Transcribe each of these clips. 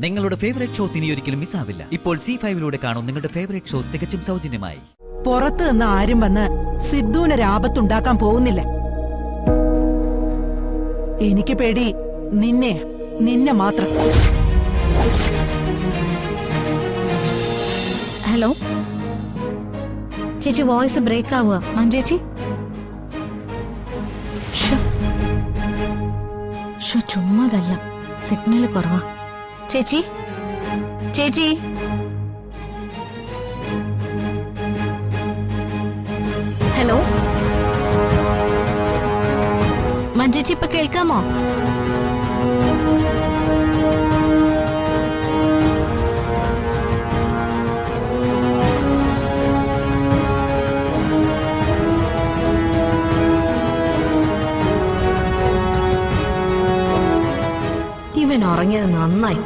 നിങ്ങളുടെ favourite shows ഇനി ഒരിക്കലും മിസ്സാവില്ല. ഇപ്പോൾ C5 കാണും നിങ്ങളുടെ ഫേവറേറ്റ് ഷോസ് തികച്ചും സൗജന്യമായി. പുറത്ത് നിന്ന് ആരും വന്ന് സിദ്ധുവിനൊരാപത്തുണ്ടാക്കാൻ പോകുന്നില്ല. എനിക്ക് പേടി നിന്നെ മാത്രം. ഹലോ ചേച്ചി, വോയിസ് ബ്രേക്ക് ആവുക. മഞ്ജേച്ചി ചുമ്മാതല്ല, സിഗ്നൽ കുറവാ. ചേച്ചി ചേച്ചി ഹലോ മഞ്ജേച്ചി, ഇപ്പൊ കേൾക്കാമോ? ഇവൻ ഉറങ്ങിയത് നന്നായി.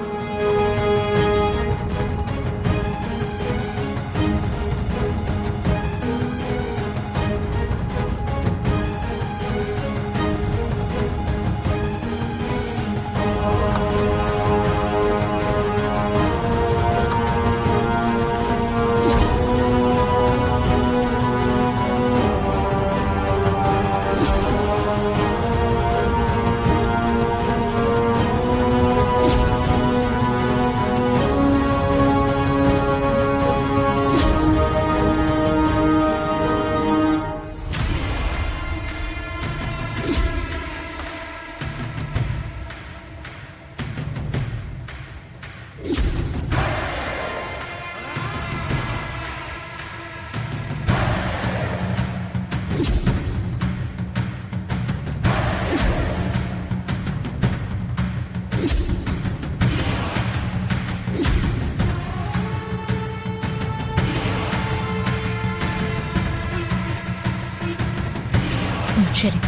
ശരി.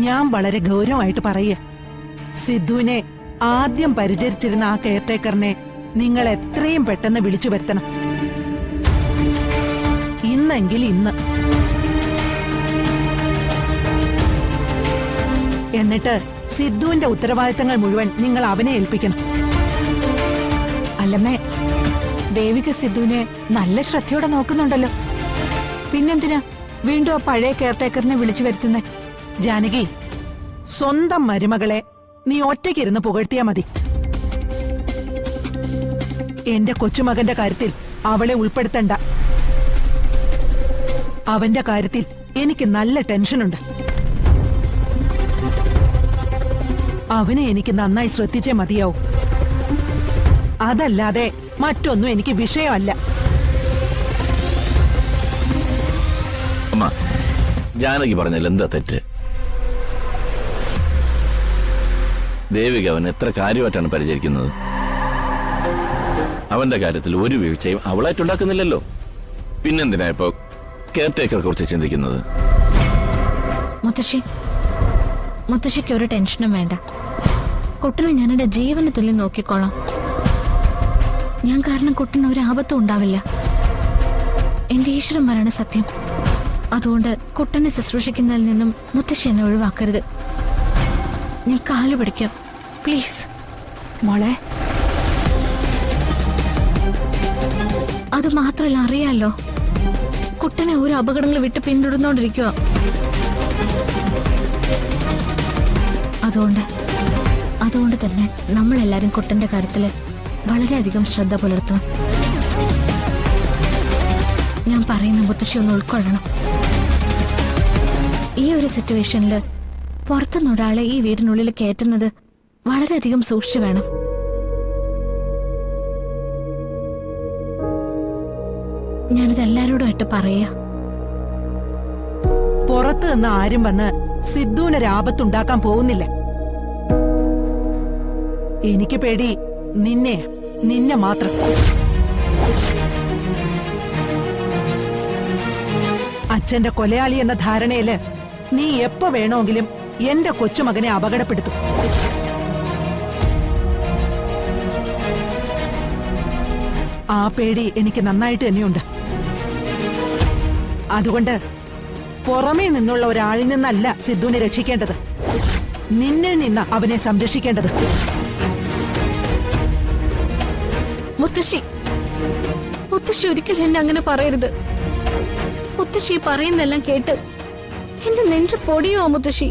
ഞാൻ വളരെ ഗൗരവമായിട്ട് പറയുക, സിദ്ധുവിനെ ആദ്യം പരിചരിച്ചിരുന്ന ആ കെയർടേക്കറിനെ നിങ്ങൾ എത്രയും പെട്ടെന്ന് വിളിച്ചു വരുത്തണം. ഇന്നെങ്കിൽ ഇന്ന്. എന്നിട്ട് സിദ്ധുവിന്റെ ഉത്തരവാദിത്തങ്ങൾ മുഴുവൻ നിങ്ങൾ അവനെ ഏൽപ്പിക്കണം. അല്ലമ്മേ, ദേവിക സിദ്ധുവിനെ നല്ല ശ്രദ്ധയോടെ നോക്കുന്നുണ്ടല്ലോ. പിന്നെന്തിനാ വീണ്ടും ആ പഴയ കെയർടേക്കറിനെ വിളിച്ചു വരുത്തുന്നേ? ജാനകി, സ്വന്തം മരുമകളെ നീ ഒറ്റയ്ക്കിരുന്ന് പുകഴ്ത്തിയാ മതി. എന്റെ കൊച്ചുമകന്റെ കാര്യത്തിൽ അവളെ ഉൾപ്പെടുത്തണ്ട. അവന്റെ കാര്യത്തിൽ എനിക്ക് നല്ല ടെൻഷനുണ്ട്. അവനെ എനിക്ക് നന്നായി ശ്രദ്ധിച്ചേ മതിയാവും. അതല്ലാതെ മറ്റൊന്നും എനിക്ക് വിഷയമല്ല. അമ്മ, ജാനകി പറഞ്ഞാൽ എന്താ തെറ്റ്? ദേവിക അവൻ എത്ര കാര്യമായിട്ടാണ് പരിചരിക്കുന്നത്. അവന്റെ കാര്യത്തിൽ ഒരു വീഴ്ചയും അവളായിട്ടുണ്ടാക്കുന്നില്ലല്ലോ. പിന്നെന്തിനാ ഇപ്പോ കെയർ ടേക്കറെ കുറിച്ച് ചിന്തിക്കുന്നത്? മുത്തശ്ശി, മുത്തശ്ശിക്ക് ഒരു ടെൻഷനും വേണ്ട. കുട്ടനെ ഞാൻ എന്റെ ജീവന് തുല്യം നോക്കിക്കോളാം. ഞാൻ കാരണം കുട്ടന് ഒരു ആപത്തും ഉണ്ടാവില്ല. എന്റെ ഈശ്വരന്മാരാണ് സത്യം. അതുകൊണ്ട് കുട്ടനെ ശുശ്രൂഷിക്കുന്നതിൽ നിന്നും മുത്തശ്ശി എന്നെ ഒഴിവാക്കരുത്. ഞാൻ കാല് പിടിക്കാം, പ്ലീസ്. മോളെ, അത് മാത്രമല്ല, അറിയാലോ കുട്ടനെ ഓരോ അപകടങ്ങൾ വിട്ട് പിന്തുടർന്നോണ്ടിരിക്കുക. അതുകൊണ്ട് തന്നെ നമ്മളെല്ലാരും കുട്ടന്റെ കാര്യത്തില് വളരെയധികം ശ്രദ്ധ പുലർത്തണം. ഞാൻ പറയുന്ന മുത്തശ്ശി ഒന്ന് ഉൾക്കൊള്ളണം. ഈ ഒരു സിറ്റുവേഷനിൽ പുറത്തുനിന്ന് ഒരാളെ ഈ വീടിനുള്ളിൽ കയറ്റുന്നത് വളരെയധികം സൂക്ഷിച്ചു വേണം. ഞാനിത് എല്ലാരോടുമായിട്ട് പറയാ. പുറത്തു നിന്ന് ആരും വന്ന് സിദ്ധുവിനൊരാപത്തുണ്ടാക്കാൻ പോകുന്നില്ല. എനിക്ക് പേടി നിന്നെ മാത്രം. അച്ഛന്റെ കൊലയാളി എന്ന ധാരണയില് നീ എപ്പോ വേണമെങ്കിലും എന്റെ കൊച്ചുമകനെ അപകടപ്പെടുത്തും. ആ പേടി എനിക്ക് നന്നായിട്ട് തന്നെയുണ്ട്. അതുകൊണ്ട് പുറമേ നിന്നുള്ള ഒരാളിൽ നിന്നല്ല സിദ്ധുവിനെ രക്ഷിക്കേണ്ടത്, നിന്നിൽ നിന്ന് അവനെ സംരക്ഷിക്കേണ്ടത്. മുത്തശ്ശി ഒരിക്കലും എന്നെ അങ്ങനെ പറയരുത്. മുത്തശ്ശി പറയുന്നെല്ലാം കേട്ട് എന്റെ നെഞ്ച് പൊടിയോ മുത്തശ്ശി.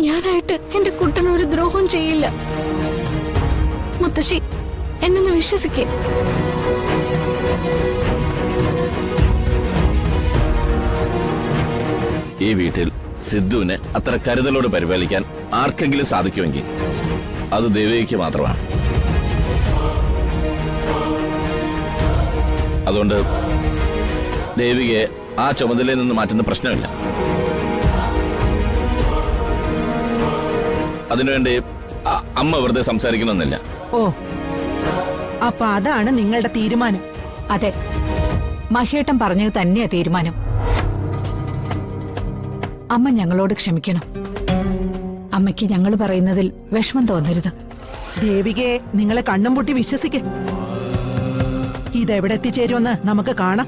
ഞാനായിട്ട് എന്റെ കുട്ടനൊരു ദ്രോഹം ചെയ്യില്ല. മുത്തശ്ശി എന്നൊന്ന് വിശ്വസിക്കേ. ഈ വീട്ടിൽ സിദ്ധുവിനെ അത്ര കരുതലോട് പരിപാലിക്കാൻ ആർക്കെങ്കിലും സാധിക്കുമെങ്കിൽ അത് ദേവികയ്ക്ക് മാത്രമാണ്. അതുകൊണ്ട് ദേവികയെ ആ ചുമതലയിൽ നിന്ന് മാറ്റുന്ന പ്രശ്നമില്ല. അതിനുവേണ്ടി അമ്മ വെറുതെ സംസാരിക്കണമെന്നില്ല. ഓ, അപ്പൊ അതാണ് നിങ്ങളുടെ തീരുമാനം? അതെ, മഹിയേട്ടൻ പറഞ്ഞത് തന്നെയാ തീരുമാനം. അമ്മ ഞങ്ങളോട് ക്ഷമിക്കണം. അമ്മയ്ക്ക് ഞങ്ങൾ പറയുന്നതിൽ വിഷമം തോന്നരുത്. ദേവികയെ നിങ്ങളെ കണ്ണും പൊട്ടി വിശ്വസിക്ക. ഇതെവിടെ എത്തിച്ചേരുമെന്ന് നമുക്ക് കാണാം.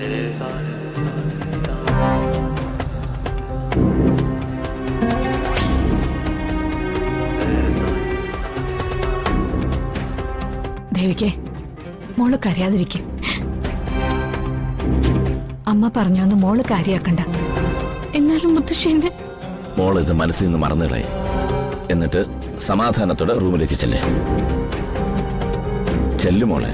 ദേവികേ, മോള് കരയാതിരിക്കെ. അമ്മ പറഞ്ഞൊന്ന് മോള് കാര്യാക്കണ്ട. എന്നാലും മുത്തശ്ശി എന്നെ മോൾ ഇത് മനസ്സിൽ നിന്ന് മറന്നിടായി. എന്നിട്ട് സമാധാനത്തോടെ റൂമിലേക്ക് ചെല്ലുമോളെ.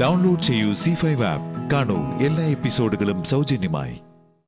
ഡൗൺലോഡ് ചെയ്യൂ C5 ആപ്പ്. കാണൂ എല്ലാ എപ്പിസോഡുകളും സൗജന്യമായി.